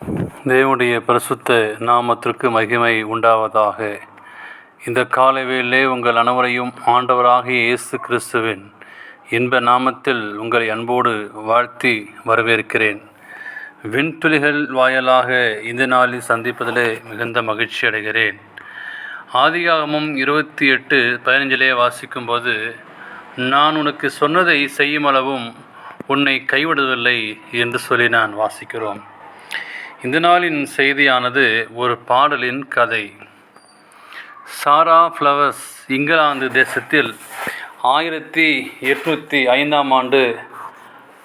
தேவனுடைய பரிசுத்த நாமத்திற்கு மகிமை உண்டாவதாக. இந்த காலைவேளை உங்கள் அனைவரையும் ஆண்டவராகிய இயேசு கிறிஸ்துவின் இன்ப நாமத்தில் உங்களை அன்போடு வாழ்த்தி வரவேற்கிறேன். விண்துளிகள் வாயிலாக இந்த நாளில் சந்திப்பதிலே மிகுந்த மகிழ்ச்சி அடைகிறேன். ஆதியாகமம் 28:15 வாசிக்கும்போது, நான் உனக்கு சொன்னதை செய்யுமளவும் உன்னை கைவிடுவதில்லை என்று சொல்லி நான் வாசிக்கிறோம். இந்த நாளின் செய்தியானது ஒரு பாடலின் கதை. சாரா ஃப்ளவர்ஸ் இங்கிலாந்து தேசத்தில் 1805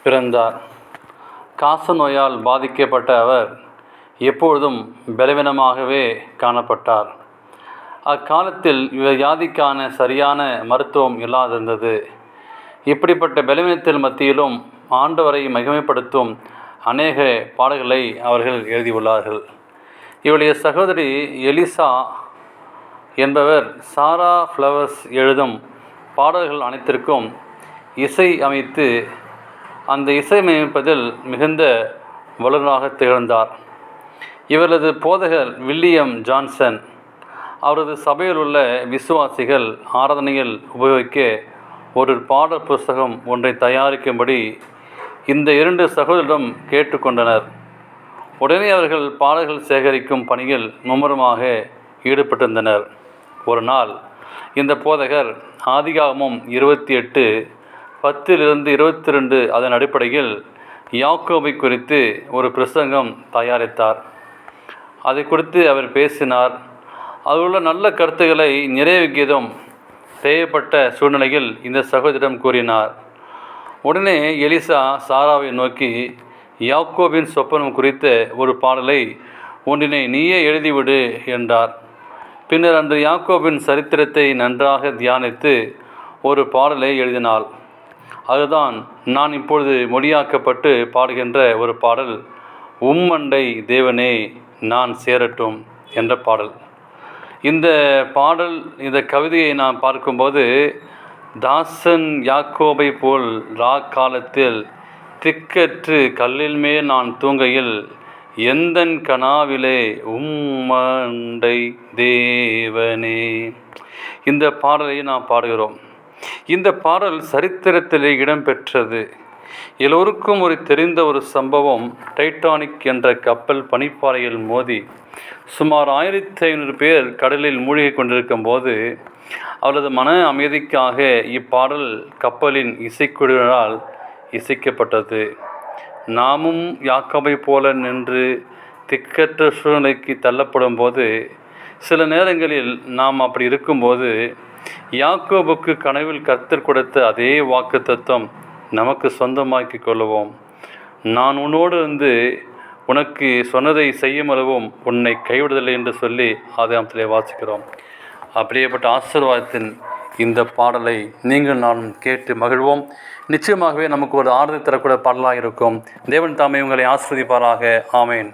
பிறந்தார். காச நோயால் பாதிக்கப்பட்ட அவர் எப்பொழுதும் பலவீனமாகவே காணப்பட்டார். அக்காலத்தில் வியாதிக்கான சரியான மருத்துவம் இல்லாதிருந்தது. இப்படிப்பட்ட பலவீனத்தில் மத்தியிலும் ஆண்டவரை மகிமைப்படுத்தும் அநேக பாடல்களை அவர்கள் எழுதியுள்ளார்கள். இவருடைய சகோதரி எலிசா என்பவர் சாரா ஃப்ளவர்ஸ் எழுதும் பாடல்கள் அனைத்திற்கும் இசை அமைத்து அந்த இசையமைப்பதில் மிகுந்த வல்லுநராக திகழ்ந்தார். இவரது போதகர் வில்லியம் ஜான்சன் அவரது சபையில் உள்ள விசுவாசிகள் ஆராதனையில் உபயோகிக்க ஒரு பாடல் புஸ்தகம் ஒன்றை தயாரிக்கும்படி இந்த 2 சகோதரரிடம் கேட்டுக்கொண்டனர். உடனே அவர்கள் பாடல்கள் சேகரிக்கும் பணியில் மும்முரமாக ஈடுபட்டிருந்தனர். ஒரு நாள் இந்த போதகர் ஆதியாகமம் 28:10-22 அதன் அடிப்படையில் யாக்கோபை குறித்து ஒரு பிரசங்கம் தயாரித்தார். அதை குறித்து அவர் பேசினார். அதில் உள்ள நல்ல கருத்துக்களை நிறைவேற்றியதும் தேவைப்பட்ட சூழ்நிலையில் இந்த சகோதரிடம் கூறினார். உடனே எலிசா சாராவை நோக்கி, யாக்கோபின் சொப்பனம் குறித்த ஒரு பாடலை ஒன்றினை நீயே எழுதிவிடு என்றார். பின்னர் அன்று யாக்கோபின் சரித்திரத்தை நன்றாக தியானித்து ஒரு பாடலை எழுதினாள். அதுதான் நான் இப்பொழுது மொழியாக்கப்பட்டு பாடுகின்ற ஒரு பாடல், உம்மண்டை தேவனே நான் சேரட்டும் என்ற பாடல். இந்த பாடல், இந்த கவிதையை நாம் பார்க்கும்போது, தாசன் யாக்கோபை போல் காலத்தில் திக்கற்று கல்லில் மேல் நான் தூங்கையில் எந்தன் கனாவிலே உம்மண்டை தேவனே, இந்த பாடலை நாம் பாடுகிறோம். இந்த பாடல் சரித்திரத்திலே இடம்பெற்றது. எல்லோருக்கும் தெரிந்த ஒரு சம்பவம். டைட்டானிக் என்ற கப்பல் பனிப்பாறையில் மோதி சுமார் 1500 பேர் கடலில் மூழ்கி கொண்டிருக்கும் போது அவரது மன அமைதிக்காக இப்பாடல் கப்பலின் இசைக்குழுவினரால் இசைக்கப்பட்டது. நாமும் யாக்கோபை போல நின்று திக்கற்ற சூழ்நிலைக்கு தள்ளப்படும் போது, சில நேரங்களில் நாம் அப்படி இருக்கும்போது, யாக்கோபுக்கு கனவில் கர்த்தர் கொடுத்த அதே வாக்குத்தத்தம் நமக்கு சொந்தமாக்கி கொள்ளுவோம். நான் உன்னோடு இருந்து உனக்கு சொன்னதை செய்யுமளவும் உன்னை கைவிடுதலை என்று சொல்லி ஆதியாகமத்திலே வாசிக்கிறோம். அப்படியேப்பட்ட ஆசீர்வாதத்தின் இந்த பாடலை நீங்கள் நானும் கேட்டு மகிழ்வோம். நிச்சயமாகவே நமக்கு ஒரு ஆறுதல் தரக்கூடிய பாடலாக இருக்கும். தேவன் தாமே உங்களை ஆசீர்வதிப்பாராக. ஆமேன்.